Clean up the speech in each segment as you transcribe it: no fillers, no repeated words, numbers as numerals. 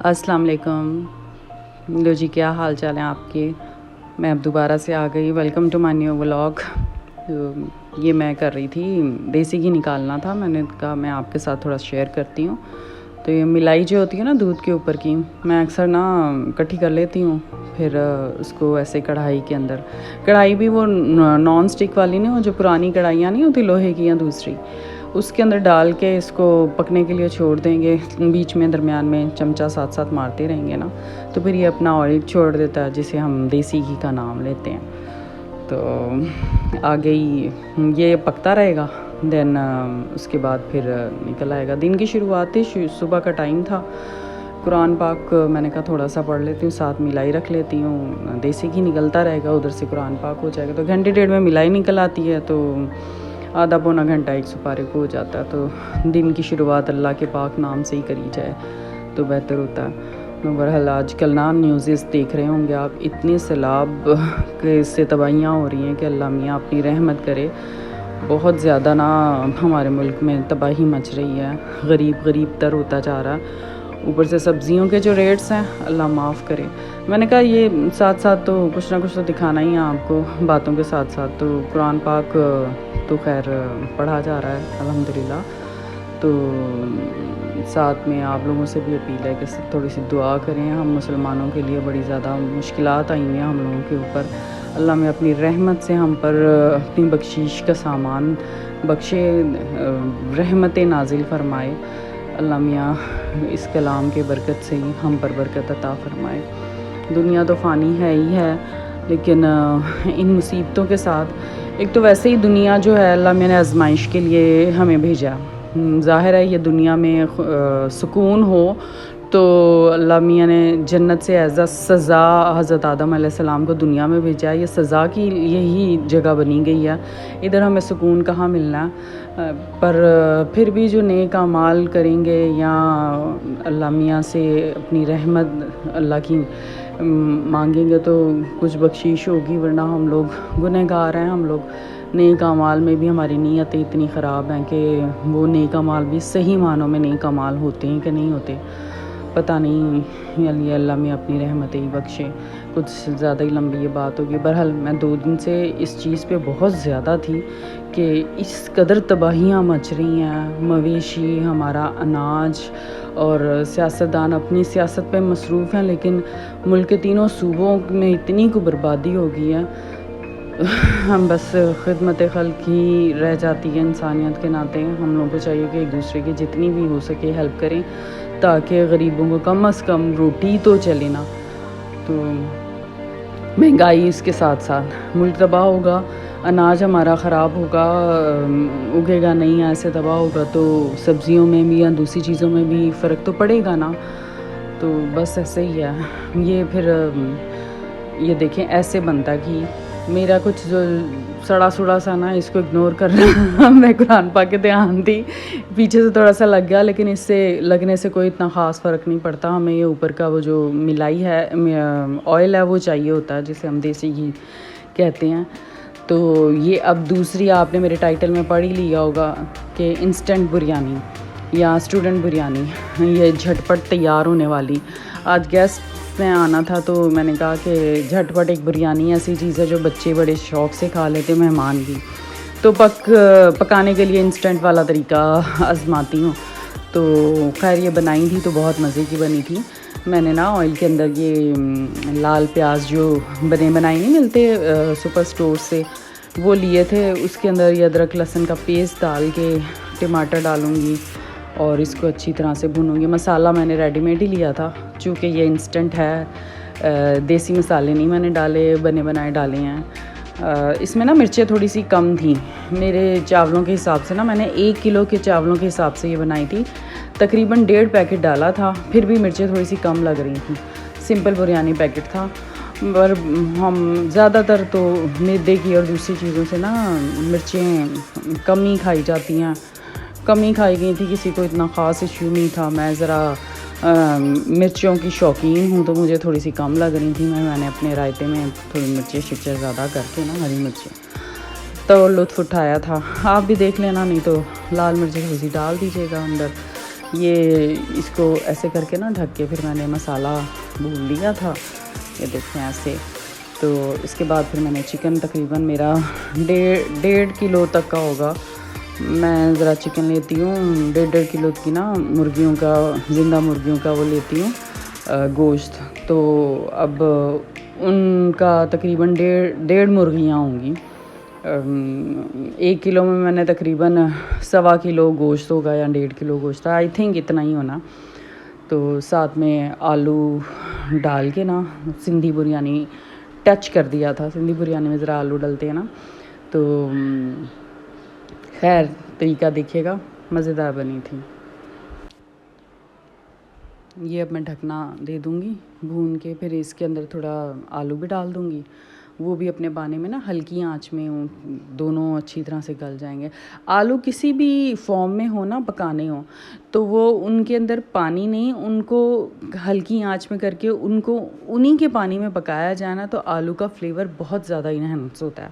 अस्सलाम वालेकुम। लो जी, क्या हाल चाल है आपके। मैं अब दोबारा से आ गई। Welcome to my new vlog. तो ये मैं कर रही थी, देसी घी निकालना था। मैंने कहा मैं आपके साथ थोड़ा शेयर करती हूँ। तो ये मिलाई जो होती है ना दूध के ऊपर की, मैं अक्सर ना इकट्ठी कर लेती हूँ, फिर उसको ऐसे कढ़ाई के अंदर, कढ़ाई भी वो नॉन स्टिक वाली नहीं, वो जो पुरानी कढ़ाइयाँ नहीं होती लोहे की या दूसरी, उसके अंदर डाल के इसको पकने के लिए छोड़ देंगे। बीच में दरमियान में चमचा साथ साथ मारते रहेंगे ना, तो फिर ये अपना ऑयल छोड़ देता है, जिसे हम देसी घी का नाम लेते हैं। तो आगे ही ये पकता रहेगा, देन उसके बाद फिर निकल आएगा। दिन की शुरुआत ही सुबह का टाइम था। कुरान पाक मैंने कहा थोड़ा सा पढ़ लेती हूँ, साथ मिलाई रख लेती हूँ, देसी घी निकलता रहेगा, उधर से कुरान पाक हो जाएगा। तो घंटे डेढ़ में मिलाई निकल आती है, तो आधा पौना घंटा एक सुपारे को हो जाता है। तो दिन की शुरुआत अल्लाह के पाक नाम से ही करी जाए तो बेहतर होता है। बहरहाल आजकल ना न्यूज़ देख रहे होंगे आप, इतने सैलाब के इससे तबाहियाँ हो रही हैं कि अल्लाह मियाँ अपनी रहमत करे। बहुत ज़्यादा ना हमारे मुल्क में तबाही मच रही है, गरीब तर होता जा रहा है। ऊपर से सब्ज़ियों के जो रेट्स हैं, अल्लाह माफ़ करे। मैंने कहा ये साथ साथ तो कुछ ना कुछ तो दिखाना ही है आपको, बातों के साथ साथ। तो कुरान पाक तो खैर पढ़ा जा रहा है अल्हम्दुलिल्लाह। तो साथ में आप लोगों से भी अपील है कि थोड़ी सी दुआ करें। हम मुसलमानों के लिए बड़ी ज़्यादा मुश्किलात आई हैं हम लोगों के ऊपर। अल्लाह में अपनी रहमत से हम पर अपनी बख्शीश का सामान बख्शे, रहमतें नाजिल फरमाए। अल्लाह मियाँ इस कलाम के बरकत से ही हम पर बरकत अता फरमाए। दुनिया तो फ़ानी है ही है, लेकिन इन मुसीबतों के साथ एक तो वैसे ही दुनिया जो है अल्लाह मैंने आजमाइश के लिए हमें भेजा। ज़ाहिर है ये दुनिया में सुकून हो तो अल्लाह मियाँ ने जन्नत से एज़ अ सज़ा हज़रत आदम अलैहिस्सलाम को दुनिया में भेजा है। ये सज़ा की यही जगह बनी गई है, इधर हमें सुकून कहाँ मिलना है। पर फिर भी जो नेक अमाल करेंगे या अल्लाह मियाँ से अपनी रहमत अल्लाह की मांगेंगे तो कुछ बख्शीश होगी, वरना हम लोग गुनहगार हैं। हम लोग नेक अमाल में भी हमारी नीयतें इतनी ख़राब हैं कि वो नेक अमाल भी सही मानों में नेक अमाल होते हैं कि नहीं होते पता नहीं। अल्लाह में अपनी रहमतें ही बख्शे। कुछ ज़्यादा ही लंबी ये बात होगी। बहरहाल मैं 2 दिन से इस चीज़ पे बहुत ज़्यादा थी कि इस कदर तबाहियाँ मच रही हैं, मवेशी, हमारा अनाज, और सियासतदान अपनी सियासत पे मसरूफ़ हैं, लेकिन मुल्क के तीनों सूबों में इतनी को बर्बादी हो गई है। हम बस खिदमत खल्क ही रह जाती है इंसानियत के नाते। हम लोगों को चाहिए कि एक दूसरे की जितनी भी हो सके हेल्प करें, ताकि गरीबों को कम से कम रोटी तो चले ना। तो महंगाई इसके साथ साथ, मुल्क तबाह होगा, अनाज हमारा ख़राब होगा, उगेगा नहीं, ऐसे तबाह होगा तो सब्ज़ियों में भी या दूसरी चीज़ों में भी फ़र्क तो पड़ेगा ना। तो बस ऐसे ही है ये। फिर ये देखें ऐसे बनता कि मेरा कुछ जो सड़ा सुड़ा सा ना, इसको इग्नोर कर रहा मैं कुरान पाक के ध्यान दी, पीछे से थोड़ा सा लग गया, लेकिन इससे लगने से कोई इतना ख़ास फ़र्क नहीं पड़ता। हमें ये ऊपर का वो जो मिलाई है, ऑयल है, वो चाहिए होता है, जिसे हम देसी घी कहते हैं। तो ये अब दूसरी आपने मेरे टाइटल में पढ़ ही लिया होगा कि इंस्टेंट बिरयानी या स्टूडेंट बिरयानी, ये झटपट तैयार होने वाली। आज गेस्ट में आना था तो मैंने कहा कि झटपट एक बिरयानी ऐसी चीज़ है जो बच्चे बड़े शौक़ से खा लेते, मेहमान भी। तो पकाने के लिए इंस्टेंट वाला तरीका आजमाती हूँ। तो खैर ये बनाई थी तो बहुत मज़े की बनी थी। मैंने ना ऑयल के अंदर ये लाल प्याज जो बने बनाए नहीं मिलते सुपर स्टोर से, वो लिए थे। उसके अंदर ये अदरक लहसुन का पेस्ट डाल के टमाटर डालूँगी और इसको अच्छी तरह से भूनूंगी। मसाला मैंने रेडीमेड ही लिया था, चूँकि ये इंस्टेंट है, देसी मसाले नहीं मैंने डाले, बने बनाए डाले हैं। इसमें ना मिर्चें थोड़ी सी कम थी मेरे चावलों के हिसाब से ना। मैंने 1 किलो के चावलों के हिसाब से ये बनाई थी, तकरीबन 1.5 पैकेट डाला था, फिर भी मिर्चें थोड़ी सी कम लग रही थी। सिंपल बिरयानी पैकेट था, पर हम ज़्यादातर तो मैदे की और दूसरी चीज़ों से ना मिर्चें कम ही खाई जाती हैं, कम ही खाई गई थी, किसी को इतना ख़ास इशू नहीं था। मैं ज़रा मिर्चों की शौकीन हूँ, तो मुझे थोड़ी सी कम लग रही थी। मैंने अपने रायते में थोड़ी मिर्चें शिर्चें ज़्यादा करके ना, हरी मिर्चें, तो लुत्फ़ उठाया था। आप भी देख लेना, नहीं तो लाल मिर्चें थोड़ी सी डाल दीजिएगा अंदर। ये इसको ऐसे करके ना ढक के फिर मैंने मसाला भून लिया था, ये देखें ऐसे। तो इसके बाद फिर मैंने चिकन, तकरीबन मेरा 1.5 किलो तक का होगा। मैं ज़रा चिकन लेती हूँ 1.5 किलो की ना, मुर्गियों का, ज़िंदा मुर्गियों का वो लेती हूँ गोश्त। तो अब उनका तकरीबन 1.5 मुर्गियाँ होंगी। 1 किलो में मैंने तकरीबन 1.25 किलो गोश्त होगा या 1.5 किलो गोश्त, आई थिंक इतना ही होना। तो साथ में आलू डाल के ना सिंधी बिरयानी टच कर दिया था। सिंधी बिरयानी में ज़रा आलू डलते हैं ना, तो खैर तरीका देखिएगा, मज़ेदार बनी थी। ये अब मैं ढकना दे दूँगी भून के, फिर इसके अंदर थोड़ा आलू भी डाल दूँगी, वो भी अपने पानी में ना हल्की आंच में दोनों अच्छी तरह से गल जाएंगे। आलू किसी भी फॉर्म में हो ना पकाने हो, तो वो उनके अंदर पानी नहीं, उनको हल्की आंच में करके उनको उन्हीं के पानी में पकाया जाए ना, तो आलू का फ्लेवर बहुत ज़्यादा इन्हेंस होता है।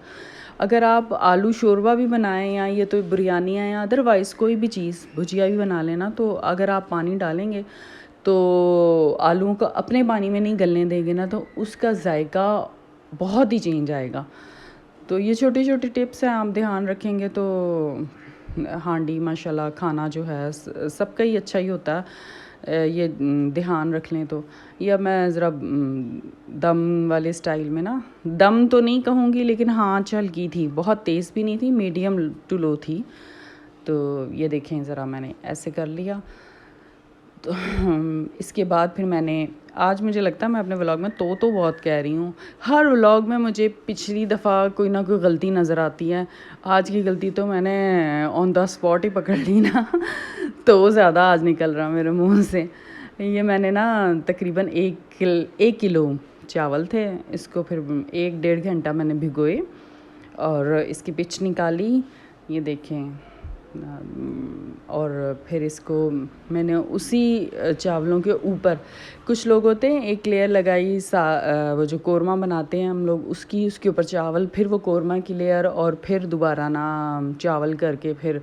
अगर आप आलू शोरबा भी बनाएं या ये तो बिरयानी है या अदरवाइज़ कोई भी चीज़, भुजिया भी बना लेना, तो अगर आप पानी डालेंगे तो आलूओं को अपने पानी में नहीं गलने देंगे ना, तो उसका जायका बहुत ही चेंज आएगा। तो ये छोटी छोटी टिप्स हैं, आप ध्यान रखेंगे तो हांडी माशाल्लाह खाना जो है सबका ही अच्छा ही होता है, ये ध्यान रख लें तो। या मैं ज़रा दम वाले स्टाइल में ना, दम तो नहीं कहूँगी लेकिन हाँ हल्की थी, बहुत तेज़ भी नहीं थी, मीडियम टू लो थी। तो ये देखें ज़रा मैंने ऐसे कर लिया। तो इसके बाद फिर मैंने, आज मुझे लगता है मैं अपने व्लॉग में तो बहुत कह रही हूँ, हर व्लॉग में मुझे पिछली दफ़ा कोई ना कोई गलती नज़र आती है। आज की गलती तो मैंने ऑन द स्पॉट ही पकड़ ली ना तो ज़्यादा आज निकल रहा मेरे मुंह से। ये मैंने ना तकरीबन 1 किलो चावल थे, इसको फिर 1-1.5 घंटा मैंने भिगोए और इसकी पिच निकाली, ये देखें। और फिर इसको मैंने उसी चावलों के ऊपर, कुछ लोग होते हैं एक लेयर लगाई, वो जो कोरमा बनाते हैं हम लोग, उसके ऊपर चावल, फिर वो कोरमा की लेयर, और फिर दोबारा ना चावल करके फिर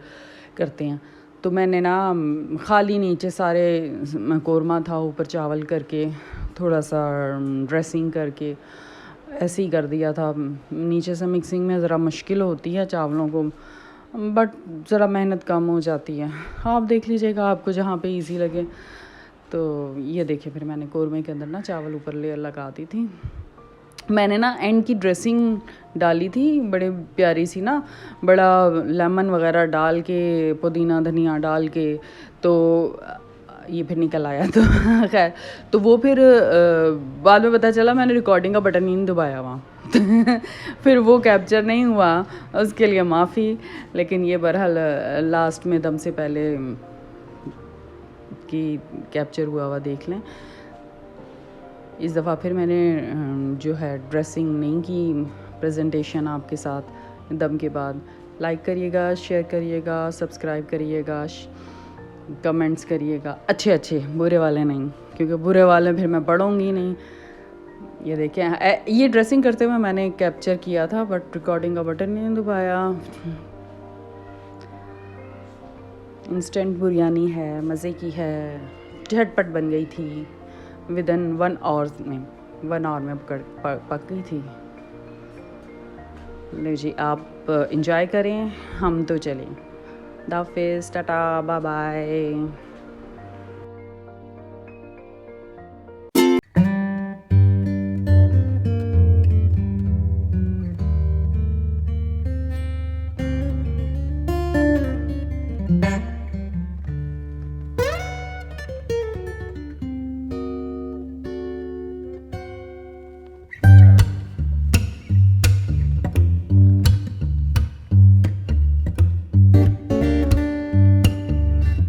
करते हैं। तो मैंने ना खाली नीचे सारे कोरमा था, ऊपर चावल करके थोड़ा सा ड्रेसिंग करके ऐसे ही कर दिया था। नीचे से मिक्सिंग में ज़रा मुश्किल होती है चावलों को, बट ज़रा मेहनत कम हो जाती है। आप देख लीजिएगा आपको जहाँ पे इजी लगे। तो ये देखिए फिर मैंने कोरमे के अंदर ना चावल ऊपर लेयर लगा दी थी। मैंने ना एंड की ड्रेसिंग डाली थी बड़े प्यारी सी ना, बड़ा लेमन वगैरह डाल के, पुदीना धनिया डाल के, तो ये फिर निकल आया तो खैर, तो वो फिर बाद में पता चला मैंने रिकॉर्डिंग का बटन ही नहीं दबाया वहाँ फिर वो कैप्चर नहीं हुआ, उसके लिए माफ़ी। लेकिन ये बहरहाल लास्ट में दम से पहले कि कैप्चर हुआ देख लें। इस दफ़ा फिर मैंने जो है ड्रेसिंग नहीं की, प्रेजेंटेशन आपके साथ दम के बाद। लाइक करिएगा, शेयर करिएगा, सब्सक्राइब करिएगा, कमेंट्स करिएगा, अच्छे बुरे वाले नहीं, क्योंकि बुरे वाले फिर मैं पढ़ूँगी नहीं। ये देखें, ये ड्रेसिंग करते हुए मैंने कैप्चर किया था, बट रिकॉर्डिंग का बटन नहीं दबाया। इंस्टेंट बिरयानी है, मज़े की है, झटपट बन गई थी, विदिन 1 आवर में पक गई थी। ले जी, आप इंजॉय करें, हम तो चलें। हाफ़िज़, टाटा, बाय बाय।